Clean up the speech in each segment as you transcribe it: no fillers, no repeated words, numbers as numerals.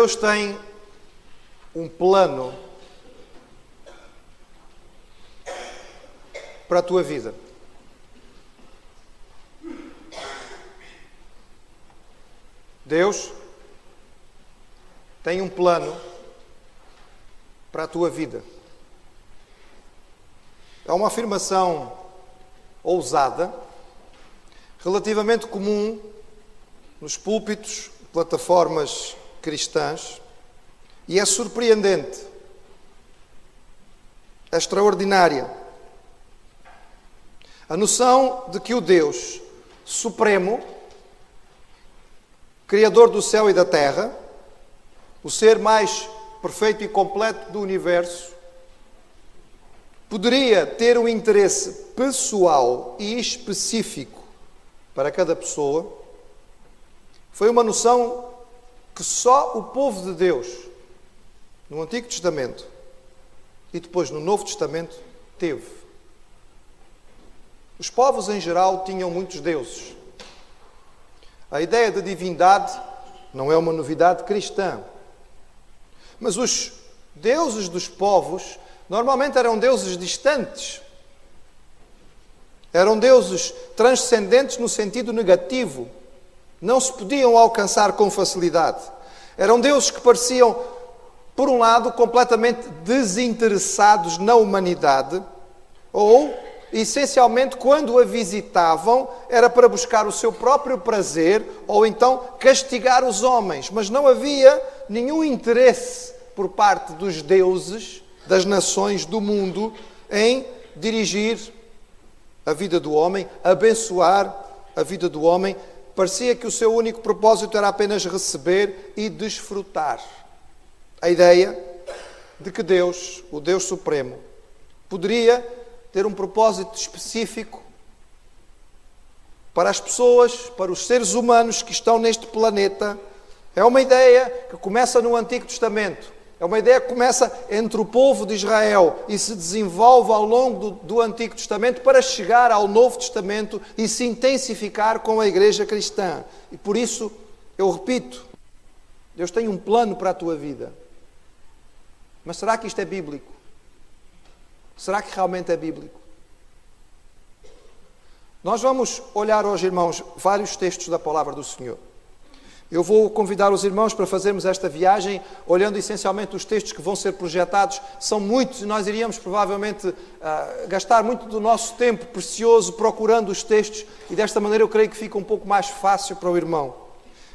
Deus tem um plano para a tua vida. Deus tem um plano para a tua vida. É uma afirmação ousada, relativamente comum nos púlpitos, plataformas cristãs, e é surpreendente, é extraordinária. A noção de que o Deus Supremo, Criador do céu e da terra, o ser mais perfeito e completo do universo, poderia ter um interesse pessoal e específico para cada pessoa, foi uma noção que só o povo de Deus, no Antigo Testamento e depois no Novo Testamento, teve. Os povos em geral tinham muitos deuses. A ideia de divindade não é uma novidade cristã. Mas os deuses dos povos normalmente eram deuses distantes. Eram deuses transcendentes no sentido negativo. Não se podiam alcançar com facilidade. Eram deuses que pareciam, por um lado, completamente desinteressados na humanidade, ou, essencialmente, quando a visitavam, era para buscar o seu próprio prazer, ou então castigar os homens. Mas não havia nenhum interesse por parte dos deuses, das nações do mundo, em dirigir a vida do homem, abençoar a vida do homem. Parecia que o seu único propósito era apenas receber e desfrutar. A ideia de que Deus, o Deus Supremo, poderia ter um propósito específico para as pessoas, para os seres humanos que estão neste planeta, é uma ideia que começa no Antigo Testamento. É uma ideia que começa entre o povo de Israel e se desenvolve ao longo do Antigo Testamento para chegar ao Novo Testamento e se intensificar com a Igreja cristã. E por isso, eu repito, Deus tem um plano para a tua vida. Mas será que isto é bíblico? Será que realmente é bíblico? Nós vamos olhar hoje, irmãos, vários textos da Palavra do Senhor. Eu vou convidar os irmãos para fazermos esta viagem, olhando essencialmente os textos que vão ser projetados. São muitos e nós iríamos provavelmente gastar muito do nosso tempo precioso procurando os textos e desta maneira eu creio que fica um pouco mais fácil para o irmão.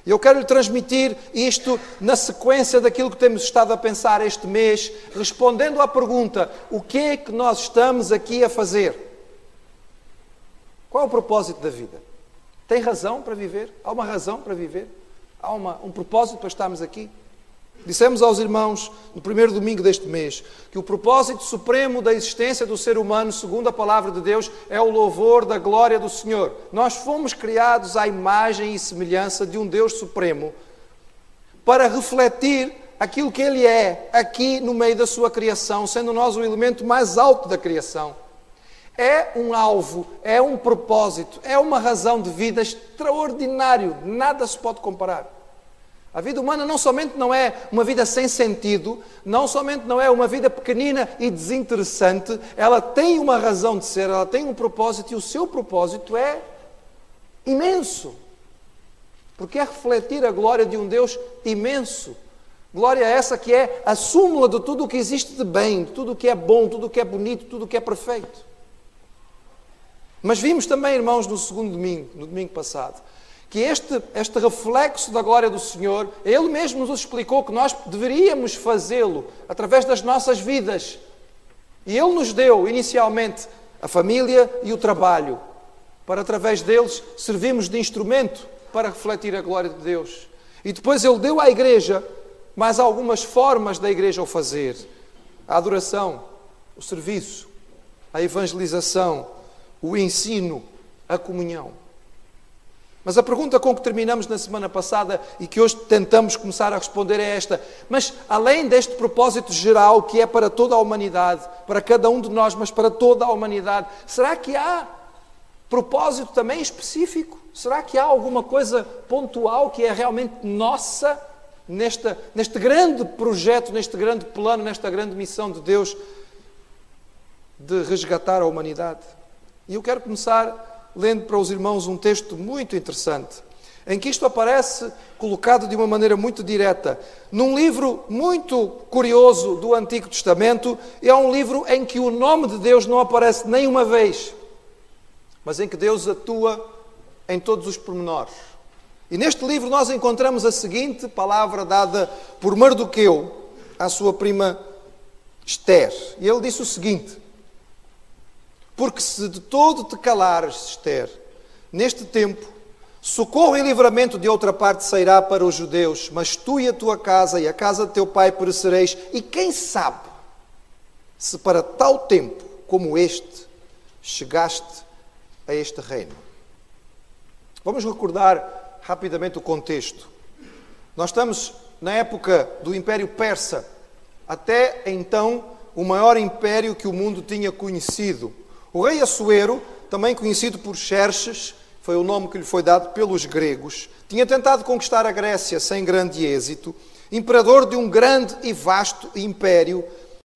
E eu quero lhe transmitir isto na sequência daquilo que temos estado a pensar este mês, respondendo à pergunta: o que é que nós estamos aqui a fazer? Qual é o propósito da vida? Tem razão para viver? Há uma razão para viver? Há um propósito para estarmos aqui? Dissemos aos irmãos, no primeiro domingo deste mês, que o propósito supremo da existência do ser humano, segundo a palavra de Deus, é o louvor da glória do Senhor. Nós fomos criados à imagem e semelhança de um Deus supremo para refletir aquilo que Ele é aqui no meio da sua criação, sendo nós o elemento mais alto da criação. É um alvo, é um propósito, é uma razão de vida extraordinário, nada se pode comparar. A vida humana não somente não é uma vida sem sentido, não somente não é uma vida pequenina e desinteressante, ela tem uma razão de ser, ela tem um propósito e o seu propósito é imenso. Porque é refletir a glória de um Deus imenso. Glória essa que é a súmula de tudo o que existe de bem, de tudo o que é bom, tudo o que é bonito, tudo o que é perfeito. Mas vimos também, irmãos, no segundo domingo, no domingo passado, que este reflexo da glória do Senhor, Ele mesmo nos explicou que nós deveríamos fazê-lo através das nossas vidas. E Ele nos deu, inicialmente, a família e o trabalho, para através deles servirmos de instrumento para refletir a glória de Deus. E depois Ele deu à Igreja mais algumas formas da Igreja o fazer. A adoração, o serviço, a evangelização, o ensino, a comunhão. Mas a pergunta com que terminamos na semana passada e que hoje tentamos começar a responder é esta: mas além deste propósito geral que é para toda a humanidade, para cada um de nós, mas para toda a humanidade, será que há propósito também específico? Será que há alguma coisa pontual que é realmente nossa? neste grande projeto, neste grande plano, nesta grande missão de Deus de resgatar a humanidade. E eu quero começar lendo para os irmãos um texto muito interessante, em que isto aparece colocado de uma maneira muito direta. Num livro muito curioso do Antigo Testamento, é um livro em que o nome de Deus não aparece nem uma vez, mas em que Deus atua em todos os pormenores. E neste livro nós encontramos a seguinte palavra dada por Mardoqueu à sua prima Esther. E ele disse o seguinte: porque se de todo te calares, Esther, neste tempo, socorro e livramento de outra parte sairá para os judeus, mas tu e a tua casa e a casa de teu pai perecereis. E quem sabe se para tal tempo como este chegaste a este reino. Vamos recordar rapidamente o contexto. Nós estamos na época do Império Persa, até então o maior império que o mundo tinha conhecido. O rei Assuero, também conhecido por Xerxes, foi o nome que lhe foi dado pelos gregos, tinha tentado conquistar a Grécia sem grande êxito, imperador de um grande e vasto império.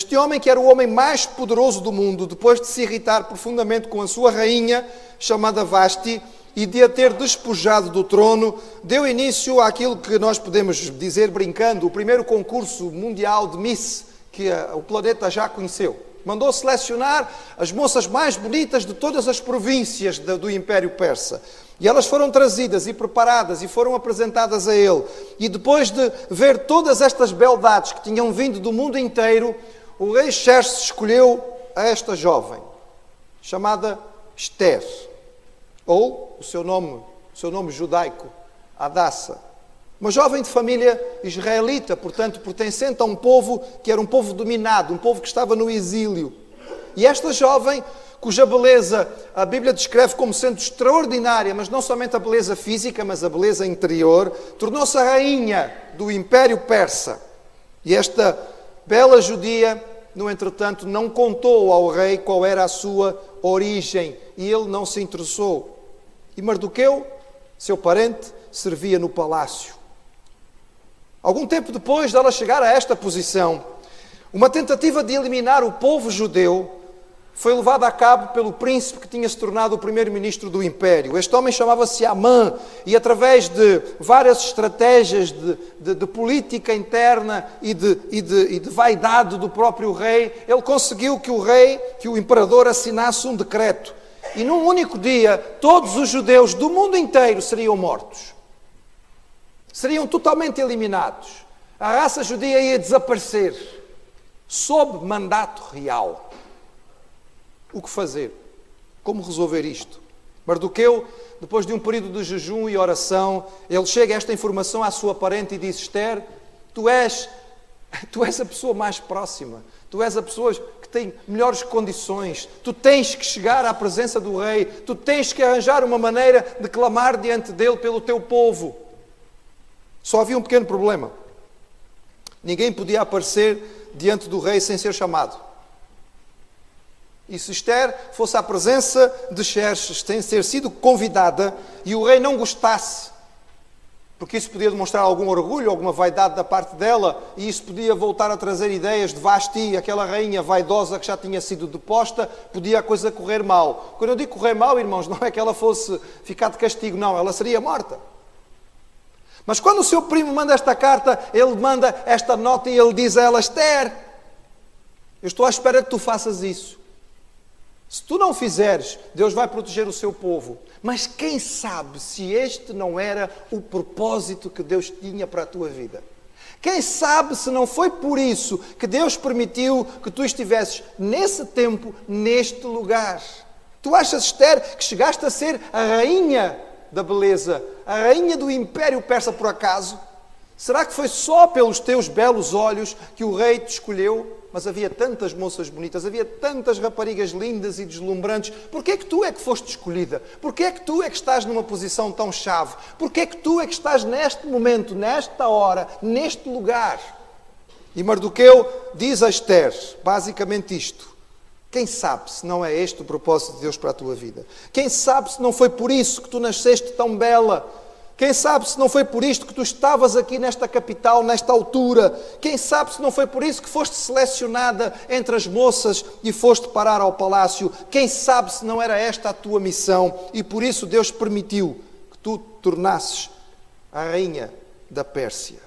Este homem, que era o homem mais poderoso do mundo, depois de se irritar profundamente com a sua rainha, chamada Vasti, e de a ter despojado do trono, deu início àquilo que nós podemos dizer, brincando, o primeiro concurso mundial de Miss que o planeta já conheceu. Mandou selecionar as moças mais bonitas de todas as províncias do Império Persa. E elas foram trazidas e preparadas e foram apresentadas a ele. E depois de ver todas estas beldades que tinham vindo do mundo inteiro, o rei Xerxes escolheu a esta jovem, chamada Esther, ou o seu nome judaico, Hadassa. Uma jovem de família israelita, portanto, pertencente a um povo que era um povo dominado, um povo que estava no exílio. E esta jovem, cuja beleza a Bíblia descreve como sendo extraordinária, mas não somente a beleza física, mas a beleza interior, tornou-se a rainha do Império Persa. E esta bela judia, no entretanto, não contou ao rei qual era a sua origem, e ele não se interessou. E Mardoqueu, seu parente, servia no palácio. Algum tempo depois dela chegar a esta posição, uma tentativa de eliminar o povo judeu foi levada a cabo pelo príncipe que tinha se tornado o primeiro-ministro do império. Este homem chamava-se Amã, e através de várias estratégias de política interna e de vaidade do próprio rei, ele conseguiu que o imperador assinasse um decreto. E num único dia, todos os judeus do mundo inteiro seriam mortos. Seriam totalmente eliminados. A raça judia ia desaparecer, sob mandato real. O que fazer? Como resolver isto? Mardoqueu, depois de um período de jejum e oração, ele chega esta informação à sua parente e diz: Esther, tu és a pessoa mais próxima, tu és a pessoa que tem melhores condições, tu tens que chegar à presença do rei, tu tens que arranjar uma maneira de clamar diante dele pelo teu povo. Só havia um pequeno problema. Ninguém podia aparecer diante do rei sem ser chamado. E se Esther fosse à presença de Xerxes sem ter sido convidada e o rei não gostasse, porque isso podia demonstrar algum orgulho, alguma vaidade da parte dela, e isso podia voltar a trazer ideias de Vasti, aquela rainha vaidosa que já tinha sido deposta, podia a coisa correr mal. Quando eu digo correr mal, irmãos, não é que ela fosse ficar de castigo, não, ela seria morta. Mas quando o seu primo manda esta carta, ele manda esta nota e ele diz a ela: Esther, eu estou à espera que tu faças isso. Se tu não fizeres, Deus vai proteger o seu povo. Mas quem sabe se este não era o propósito que Deus tinha para a tua vida? Quem sabe se não foi por isso que Deus permitiu que tu estivesses nesse tempo, neste lugar? Tu achas, Esther, que chegaste a ser a rainha da beleza, a rainha do Império Persa por acaso? Será que foi só pelos teus belos olhos que o rei te escolheu? Mas havia tantas moças bonitas, havia tantas raparigas lindas e deslumbrantes. Porquê é que tu é que foste escolhida? Porquê é que tu é que estás numa posição tão chave? Porquê é que tu é que estás neste momento, nesta hora, neste lugar? E Mardoqueu diz a Esther, basicamente isto: quem sabe se não é este o propósito de Deus para a tua vida? Quem sabe se não foi por isso que tu nasceste tão bela, Quem sabe se não foi por isto que tu estavas aqui nesta capital, nesta altura. Quem sabe se não foi por isso que foste selecionada entre as moças e foste parar ao palácio. Quem sabe se não era esta a tua missão e por isso Deus permitiu que tu te tornasses a rainha da Pérsia.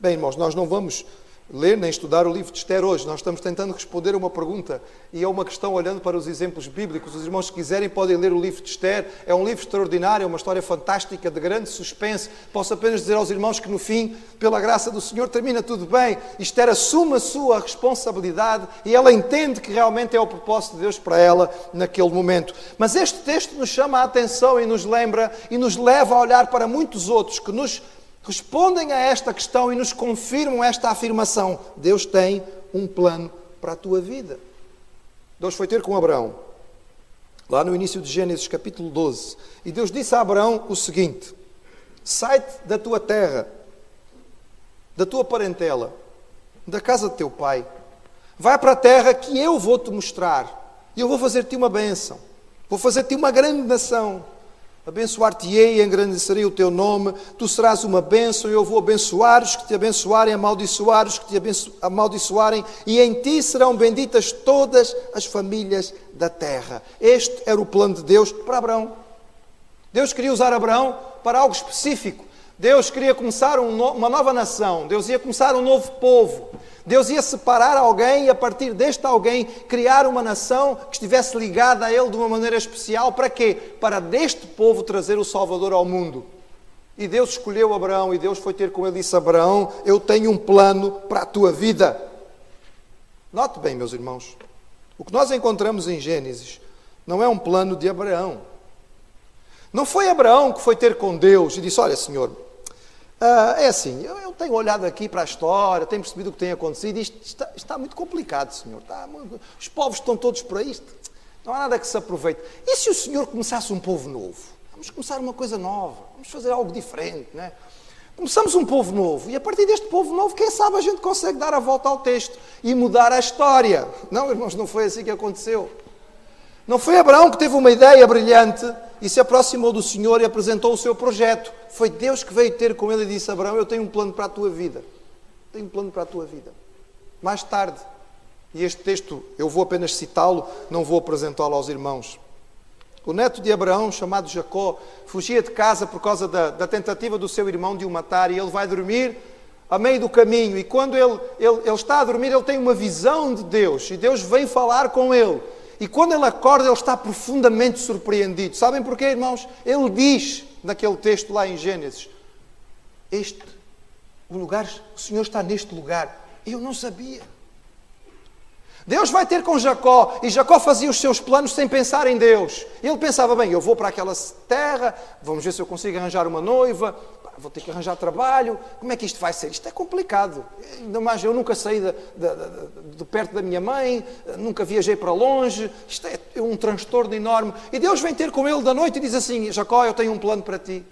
Bem, irmãos, nós não vamos ler nem estudar o livro de Esther hoje. Nós estamos tentando responder a uma pergunta e a uma questão olhando para os exemplos bíblicos. Os irmãos, se quiserem, podem ler o livro de Esther. É um livro extraordinário, é uma história fantástica, de grande suspense. Posso apenas dizer aos irmãos que no fim, pela graça do Senhor, termina tudo bem. Esther assume a sua responsabilidade e ela entende que realmente é o propósito de Deus para ela naquele momento. Mas este texto nos chama a atenção e nos lembra e nos leva a olhar para muitos outros que nos respondem a esta questão e nos confirmam esta afirmação. Deus tem um plano para a tua vida. Deus foi ter com Abraão, lá no início de Gênesis capítulo 12. E Deus disse a Abraão o seguinte: sai-te da tua terra, da tua parentela, da casa de teu pai. Vai para a terra que eu vou te mostrar. E eu vou fazer-te uma bênção. Vou fazer-te uma grande nação. Abençoar-te-ei e engrandecerei o teu nome, tu serás uma bênção, e eu vou abençoar os que te abençoarem, amaldiçoar os que te amaldiçoarem, e em ti serão benditas todas as famílias da terra. Este era o plano de Deus para Abraão. Deus queria usar Abraão para algo específico. Deus queria começar uma nova nação, Deus ia começar um novo povo. Deus ia separar alguém e a partir deste alguém criar uma nação que estivesse ligada a Ele de uma maneira especial. Para quê? Para deste povo trazer o Salvador ao mundo. E Deus escolheu Abraão e Deus foi ter com ele e disse: Abraão, eu tenho um plano para a tua vida. Note bem, meus irmãos, o que nós encontramos em Gênesis não é um plano de Abraão. Não foi Abraão que foi ter com Deus e disse: olha, Senhor, é assim, eu tenho olhado aqui para a história, tenho percebido o que tem acontecido, e isto está muito complicado, Senhor. Os povos estão todos por aí, não há nada que se aproveite. E se o Senhor começasse um povo novo? Vamos começar uma coisa nova, vamos fazer algo diferente, não é? Começamos um povo novo, e a partir deste povo novo, quem sabe a gente consegue dar a volta ao texto e mudar a história. Não, irmãos, não foi assim que aconteceu. Não foi Abraão que teve uma ideia brilhante e se aproximou do Senhor e apresentou o seu projeto. Foi Deus que veio ter com ele e disse: Abraão, eu tenho um plano para a tua vida. Tenho um plano para a tua vida. Mais tarde, e este texto eu vou apenas citá-lo, não vou apresentá-lo aos irmãos. O neto de Abraão, chamado Jacó, fugia de casa por causa da tentativa do seu irmão de o matar, e ele vai dormir a meio do caminho. E quando ele está a dormir, ele tem uma visão de Deus, e Deus vem falar com ele. E quando ele acorda, ele está profundamente surpreendido. Sabem porquê, irmãos? Ele diz, naquele texto lá em Gênesis: o Senhor está neste lugar. Eu não sabia. Deus vai ter com Jacó, e Jacó fazia os seus planos sem pensar em Deus. Ele pensava: bem, eu vou para aquela terra, vamos ver se eu consigo arranjar uma noiva, vou ter que arranjar trabalho, como é que isto vai ser? Isto é complicado. Ainda mais, eu nunca saí de perto da minha mãe, nunca viajei para longe, isto é um transtorno enorme. E Deus vem ter com ele da noite e diz assim: Jacó, eu tenho um plano para ti.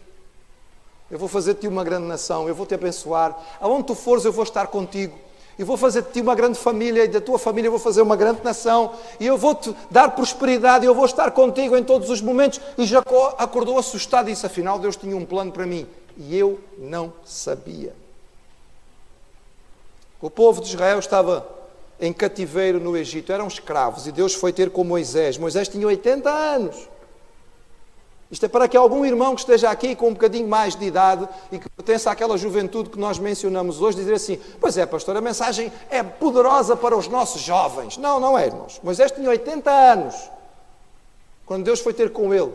Eu vou fazer de ti uma grande nação, eu vou te abençoar. Aonde tu fores, eu vou estar contigo. Eu vou fazer de ti uma grande família, e da tua família eu vou fazer uma grande nação, e eu vou-te dar prosperidade, e eu vou estar contigo em todos os momentos. E Jacó acordou assustado e disse: afinal, Deus tinha um plano para mim, e eu não sabia. O povo de Israel estava em cativeiro no Egito, eram escravos, e Deus foi ter com Moisés. Moisés tinha 80 anos. Isto é para que algum irmão que esteja aqui com um bocadinho mais de idade e que pertence àquela juventude que nós mencionamos hoje, dizer assim: pois é, pastor, a mensagem é poderosa para os nossos jovens. Não, não é, irmãos. Moisés tinha 80 anos quando Deus foi ter com ele.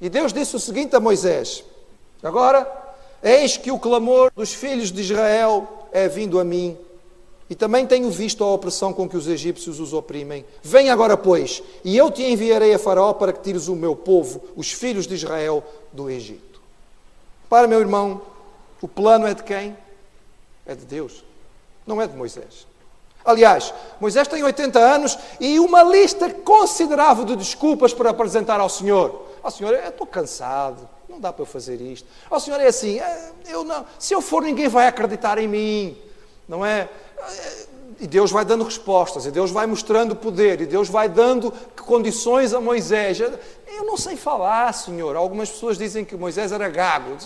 E Deus disse o seguinte a Moisés: agora, eis que o clamor dos filhos de Israel é vindo a mim, e também tenho visto a opressão com que os egípcios os oprimem. Vem agora, pois, e eu te enviarei a Faraó para que tires o meu povo, os filhos de Israel, do Egito. Para, meu irmão, o plano é de quem? É de Deus, não é de Moisés. Aliás, Moisés tem 80 anos e uma lista considerável de desculpas para apresentar ao Senhor. Ó Senhor, eu estou cansado, não dá para eu fazer isto. Ó Senhor, é assim, se eu for, ninguém vai acreditar em mim, não é? E Deus vai dando respostas, e Deus vai mostrando poder, e Deus vai dando condições a Moisés. Eu não sei falar, Senhor. Algumas pessoas dizem que Moisés era gago.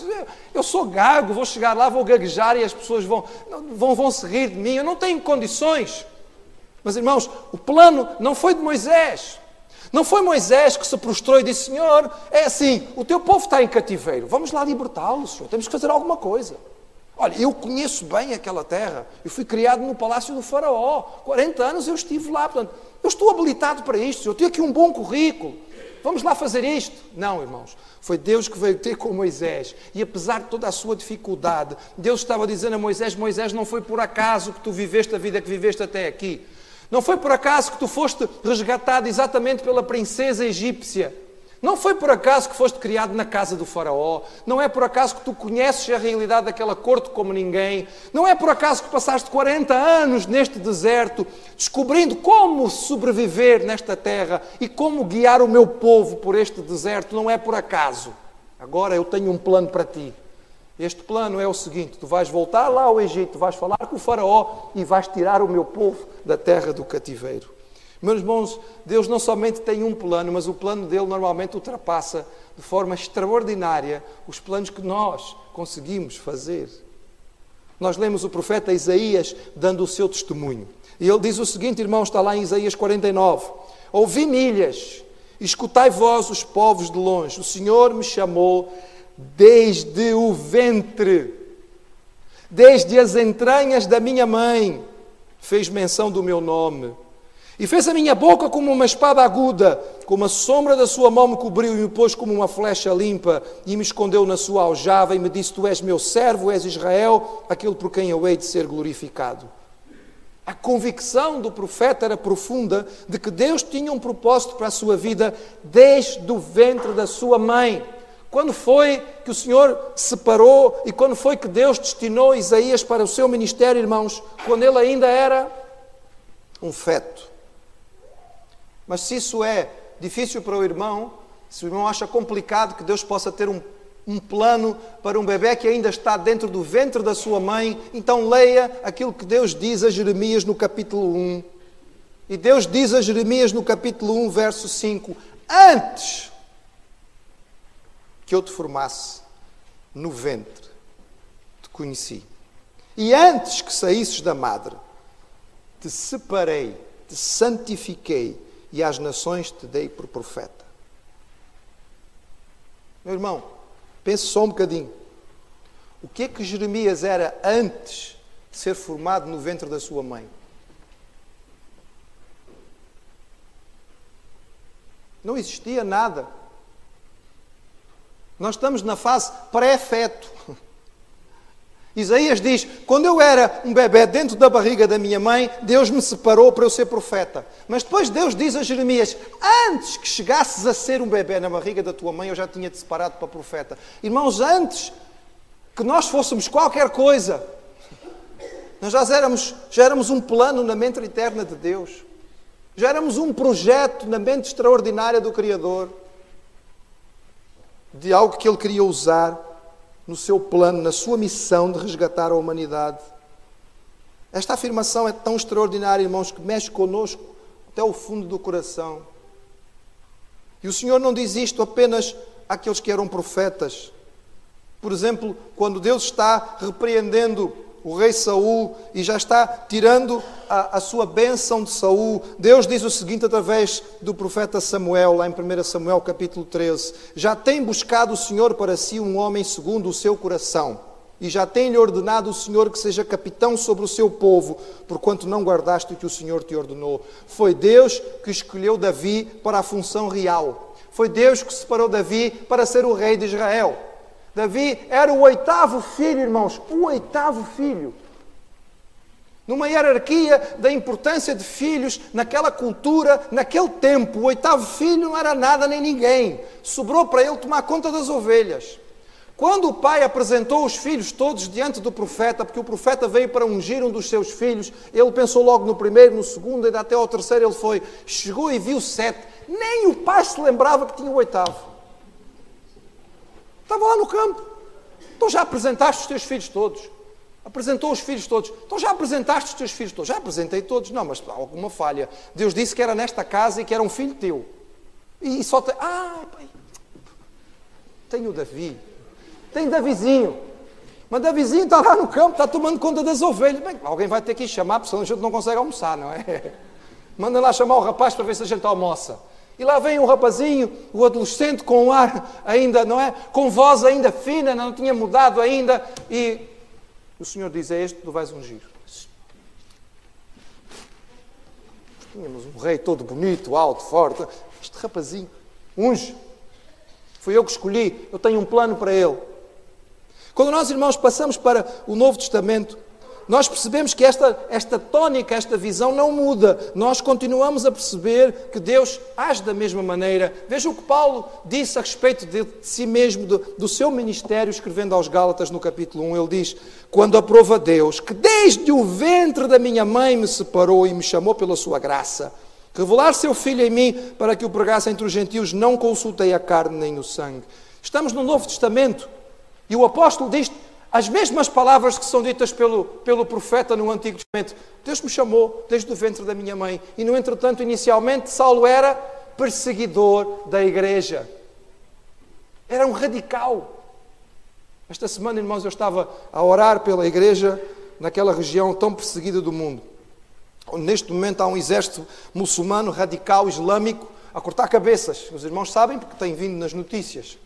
Eu sou gago, vou chegar lá, vou gaguejar e as pessoas vão se rir de mim. Eu não tenho condições. Mas, irmãos, o plano não foi de Moisés. Não foi Moisés que se prostrou e disse: Senhor, é assim, o teu povo está em cativeiro, vamos lá libertá-lo, Senhor, temos que fazer alguma coisa. Olha, eu conheço bem aquela terra, eu fui criado no palácio do faraó, 40 anos eu estive lá, portanto, eu estou habilitado para isto, eu tenho aqui um bom currículo, vamos lá fazer isto. Não, irmãos, foi Deus que veio ter com Moisés, e apesar de toda a sua dificuldade, Deus estava dizendo a Moisés: Moisés, não foi por acaso que tu viveste a vida que viveste até aqui. Não foi por acaso que tu foste resgatado exatamente pela princesa egípcia. Não foi por acaso que foste criado na casa do faraó. Não é por acaso que tu conheces a realidade daquela corte como ninguém. Não é por acaso que passaste 40 anos neste deserto, descobrindo como sobreviver nesta terra e como guiar o meu povo por este deserto. Não é por acaso. Agora eu tenho um plano para ti. Este plano é o seguinte: tu vais voltar lá ao Egito, vais falar com o faraó e vais tirar o meu povo da terra do cativeiro. Meus irmãos, Deus não somente tem um plano, mas o plano dele normalmente ultrapassa de forma extraordinária os planos que nós conseguimos fazer. Nós lemos o profeta Isaías dando o seu testemunho. E ele diz o seguinte, irmãos, está lá em Isaías 49. Ouvi milhas, escutai vós os povos de longe. O Senhor me chamou desde o ventre, desde as entranhas da minha mãe, fez menção do meu nome. E fez a minha boca como uma espada aguda, como a sombra da sua mão me cobriu e me pôs como uma flecha limpa, e me escondeu na sua aljava e me disse: tu és meu servo, és Israel, aquele por quem eu hei de ser glorificado. A convicção do profeta era profunda de que Deus tinha um propósito para a sua vida desde o ventre da sua mãe. Quando foi que o Senhor separou e quando foi que Deus destinou Isaías para o seu ministério, irmãos? Quando ele ainda era um feto. Mas se isso é difícil para o irmão, se o irmão acha complicado que Deus possa ter um plano para um bebê que ainda está dentro do ventre da sua mãe, então leia aquilo que Deus diz a Jeremias no capítulo 1. E Deus diz a Jeremias no capítulo 1, verso 5: antes que eu te formasse no ventre, te conheci. E antes que saísses da madre, te separei, te santifiquei, e às nações te dei por profeta. Meu irmão, pense só um bocadinho. O que é que Jeremias era antes de ser formado no ventre da sua mãe? Não existia nada. Nós estamos na fase pré-feto. Isaías diz: quando eu era um bebê dentro da barriga da minha mãe, Deus me separou para eu ser profeta. Mas depois Deus diz a Jeremias: antes que chegasses a ser um bebê na barriga da tua mãe, eu já tinha te separado para profeta. Irmãos, antes que nós fôssemos qualquer coisa, nós já éramos um plano na mente eterna de Deus. Já éramos um projeto na mente extraordinária do Criador, de algo que Ele queria usar no seu plano, na sua missão de resgatar a humanidade. Esta afirmação é tão extraordinária, irmãos, que mexe connosco até o fundo do coração. E o Senhor não diz isto apenas àqueles que eram profetas. Por exemplo, quando Deus está repreendendo o rei Saul e já está tirando a sua bênção de Saul, Deus diz o seguinte através do profeta Samuel, lá em 1 Samuel capítulo 13: já tem buscado o Senhor para si um homem segundo o seu coração, e já tem-lhe ordenado o Senhor que seja capitão sobre o seu povo, porquanto não guardaste o que o Senhor te ordenou. Foi Deus que escolheu Davi para a função real. Foi Deus que separou Davi para ser o rei de Israel. Davi era o 8º filho, irmãos, o 8º filho. Numa hierarquia da importância de filhos, naquela cultura, naquele tempo, o 8º filho não era nada nem ninguém. Sobrou para ele tomar conta das ovelhas. Quando o pai apresentou os filhos todos diante do profeta, porque o profeta veio para ungir um dos seus filhos, ele pensou logo no primeiro, no segundo, e até ao terceiro ele foi. Chegou e viu 7. Nem o pai se lembrava que tinha o 8º. Estava lá no campo. Então já apresentaste os teus filhos todos. Apresentou os filhos todos. Então já apresentaste os teus filhos todos? Já apresentei todos. Não, mas há alguma falha. Deus disse que era nesta casa e que era um filho teu. E só tem... pai, tenho o Davi. Tenho Davizinho. Mas Davizinho está lá no campo, está tomando conta das ovelhas. Bem, alguém vai ter que ir chamar, porque senão a gente não consegue almoçar, não é? Manda lá chamar o rapaz para ver se a gente almoça. E lá vem um rapazinho, o adolescente, com um ar ainda, não é? Com voz ainda fina, não tinha mudado ainda. E o Senhor diz, é este que tu vais ungir. Tínhamos um rei todo bonito, alto, forte. Este rapazinho, unge. Fui eu que escolhi, eu tenho um plano para ele. Quando nós, irmãos, passamos para o Novo Testamento, nós percebemos que esta tónica, esta visão não muda. Nós continuamos a perceber que Deus age da mesma maneira. Veja o que Paulo disse a respeito de si mesmo, do seu ministério, escrevendo aos Gálatas no capítulo 1. Ele diz, quando aprova Deus, que desde o ventre da minha mãe me separou e me chamou pela sua graça, revelar seu Filho em mim para que o pregasse entre os gentios, não consultei a carne nem o sangue. Estamos no Novo Testamento e o apóstolo diz as mesmas palavras que são ditas pelo profeta no Antigo Testamento. Deus me chamou desde o ventre da minha mãe. E, no entretanto, inicialmente, Saulo era perseguidor da igreja. Era um radical. Esta semana, irmãos, eu estava a orar pela igreja naquela região tão perseguida do mundo. Onde, neste momento, há um exército muçulmano, radical, islâmico, a cortar cabeças. Os irmãos sabem porque têm vindo nas notícias.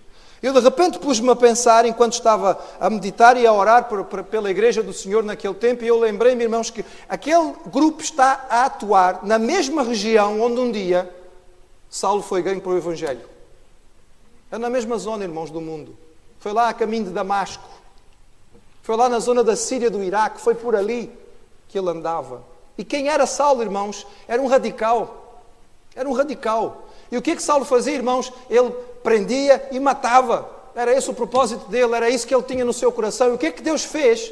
Eu de repente pus-me a pensar, enquanto estava a meditar e a orar pela Igreja do Senhor naquele tempo, e eu lembrei-me, irmãos, que aquele grupo está a atuar na mesma região onde um dia Saulo foi ganho para o Evangelho. É na mesma zona, irmãos, do mundo. Foi lá a caminho de Damasco. Foi lá na zona da Síria, do Iraque. Foi por ali que ele andava. E quem era Saulo, irmãos? Era um radical. Era um radical. E o que é que Saulo fazia, irmãos? Ele prendia e matava. Era esse o propósito dele, era isso que ele tinha no seu coração. E o que é que Deus fez?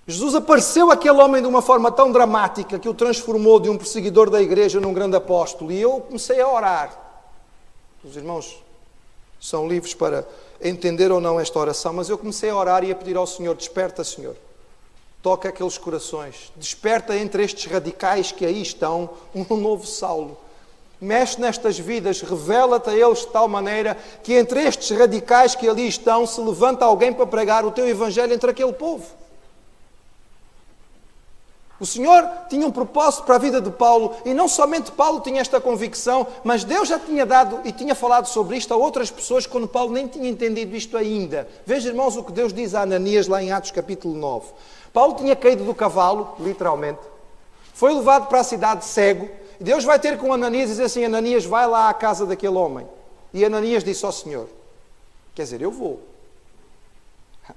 Jesus apareceu àquele homem de uma forma tão dramática que o transformou de um perseguidor da igreja num grande apóstolo. E eu comecei a orar. Os irmãos são livres para entender ou não esta oração, mas eu comecei a orar e a pedir ao Senhor, desperta, Senhor. Toca aqueles corações. Desperta entre estes radicais que aí estão um novo Saulo. Mexe nestas vidas, revela-te a eles de tal maneira que entre estes radicais que ali estão se levanta alguém para pregar o teu Evangelho entre aquele povo. O Senhor tinha um propósito para a vida de Paulo e não somente Paulo tinha esta convicção, mas Deus já tinha dado e tinha falado sobre isto a outras pessoas quando Paulo nem tinha entendido isto ainda. Veja, irmãos, o que Deus diz a Ananias lá em Atos capítulo 9. Paulo tinha caído do cavalo, literalmente, foi levado para a cidade cego. Deus vai ter com Ananias e dizer assim, Ananias, vai lá à casa daquele homem. E Ananias disse ao Senhor, quer dizer, eu vou,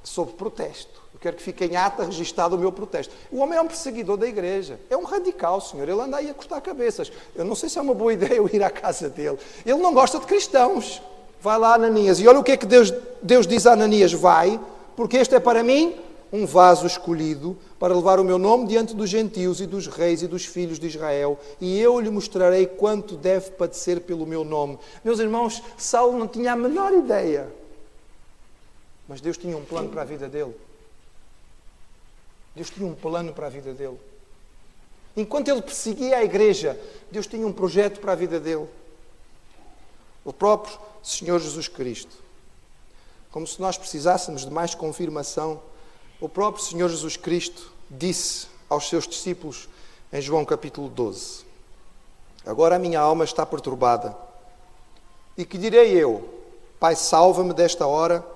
sob protesto. Eu quero que fique em ata registado o meu protesto. O homem é um perseguidor da igreja, é um radical, Senhor. Ele anda aí a cortar cabeças. Eu não sei se é uma boa ideia eu ir à casa dele. Ele não gosta de cristãos. Vai lá, Ananias. E olha o que é que Deus diz a Ananias, vai, porque este é para mim um vaso escolhido para levar o meu nome diante dos gentios e dos reis e dos filhos de Israel, e eu lhe mostrarei quanto deve padecer pelo meu nome. Meus irmãos, Saulo não tinha a menor ideia, mas Deus tinha um plano para a vida dele. Deus tinha um plano para a vida dele. Enquanto ele perseguia a igreja, Deus tinha um projeto para a vida dele. O próprio Senhor Jesus Cristo. Como se nós precisássemos de mais confirmação, o próprio Senhor Jesus Cristo disse aos seus discípulos em João capítulo 12, agora a minha alma está perturbada. E que direi eu? Pai, salva-me desta hora,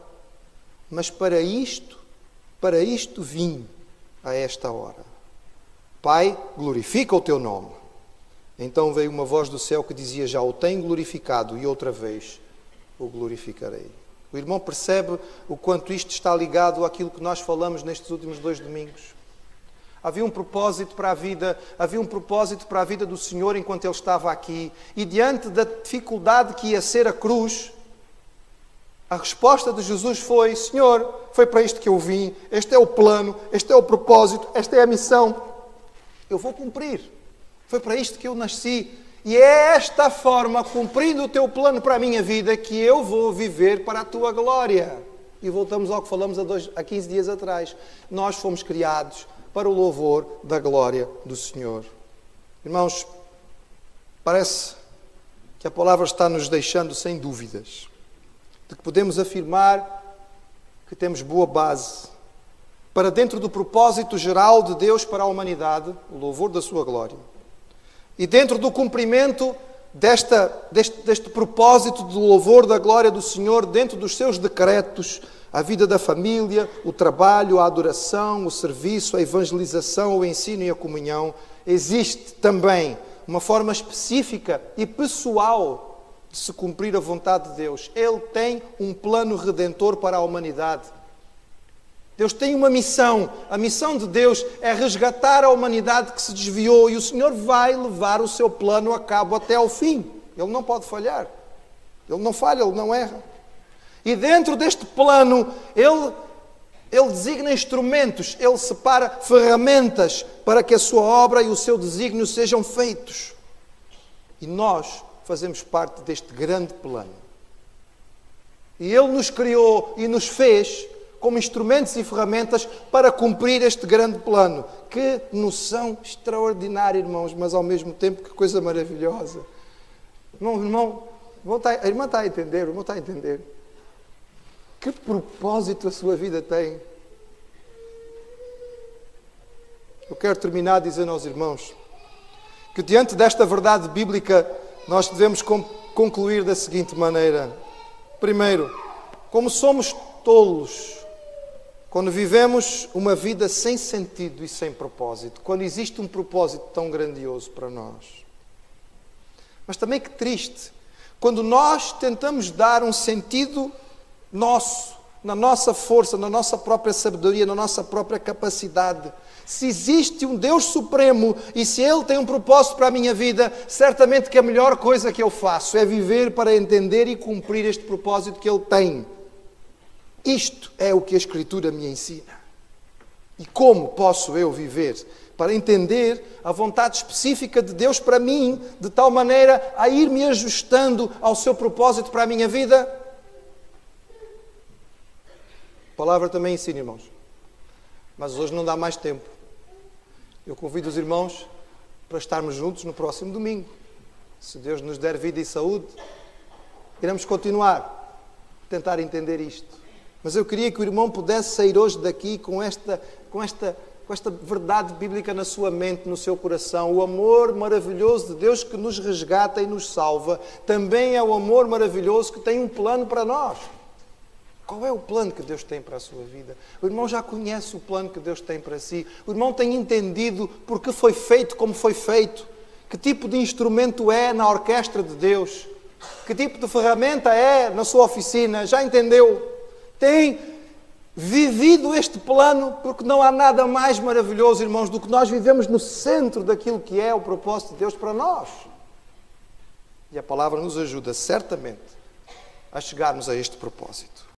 mas para isto vim a esta hora. Pai, glorifica o teu nome. Então veio uma voz do céu que dizia, já o tenho glorificado e outra vez o glorificarei. O irmão percebe o quanto isto está ligado àquilo que nós falamos nestes últimos 2 domingos. Havia um propósito para a vida do Senhor enquanto Ele estava aqui. E diante da dificuldade que ia ser a cruz, a resposta de Jesus foi, Senhor, foi para isto que eu vim, este é o plano, este é o propósito, esta é a missão. Eu vou cumprir. Foi para isto que eu nasci. E é esta forma, cumprindo o teu plano para a minha vida, que eu vou viver para a tua glória. E voltamos ao que falamos há 15 dias atrás. Nós fomos criados para o louvor da glória do Senhor. Irmãos, parece que a palavra está nos deixando sem dúvidas de que podemos afirmar que temos boa base para, dentro do propósito geral de Deus para a humanidade, o louvor da sua glória. E dentro do cumprimento deste propósito de louvor da glória do Senhor, dentro dos seus decretos, a vida da família, o trabalho, a adoração, o serviço, a evangelização, o ensino e a comunhão, existe também uma forma específica e pessoal de se cumprir a vontade de Deus. Ele tem um plano redentor para a humanidade. Deus tem uma missão. A missão de Deus é resgatar a humanidade que se desviou e o Senhor vai levar o seu plano a cabo até ao fim. Ele não pode falhar. Ele não falha, Ele não erra. E dentro deste plano, Ele designa instrumentos, Ele separa ferramentas para que a sua obra e o seu desígnio sejam feitos. E nós fazemos parte deste grande plano. E Ele nos criou e nos fez como instrumentos e ferramentas para cumprir este grande plano. Que noção extraordinária, irmãos, mas ao mesmo tempo que coisa maravilhosa. A irmã está a entender, o irmão está a entender. Que propósito a sua vida tem? Eu quero terminar dizendo aos irmãos que diante desta verdade bíblica nós devemos concluir da seguinte maneira. Primeiro, como somos tolos quando vivemos uma vida sem sentido e sem propósito, quando existe um propósito tão grandioso para nós. Mas também que triste, quando nós tentamos dar um sentido nosso, na nossa força, na nossa própria sabedoria, na nossa própria capacidade. Se existe um Deus Supremo e se Ele tem um propósito para a minha vida, certamente que a melhor coisa que eu faço é viver para entender e cumprir este propósito que Ele tem. Isto é o que a Escritura me ensina. E como posso eu viver para entender a vontade específica de Deus para mim, de tal maneira a ir me ajustando ao seu propósito para a minha vida? A palavra também ensina, irmãos. Mas hoje não dá mais tempo. Eu convido os irmãos para estarmos juntos no próximo domingo. Se Deus nos der vida e saúde, iremos continuar a tentar entender isto. Mas eu queria que o irmão pudesse sair hoje daqui com esta verdade bíblica na sua mente, no seu coração. O amor maravilhoso de Deus que nos resgata e nos salva também é o amor maravilhoso que tem um plano para nós. Qual é o plano que Deus tem para a sua vida? O irmão já conhece o plano que Deus tem para si. O irmão tem entendido porque foi feito como foi feito. Que tipo de instrumento é na orquestra de Deus. Que tipo de ferramenta é na sua oficina. Já entendeu? Tem vivido este plano porque não há nada mais maravilhoso, irmãos, do que nós vivemos no centro daquilo que é o propósito de Deus para nós. E a palavra nos ajuda certamente a chegarmos a este propósito.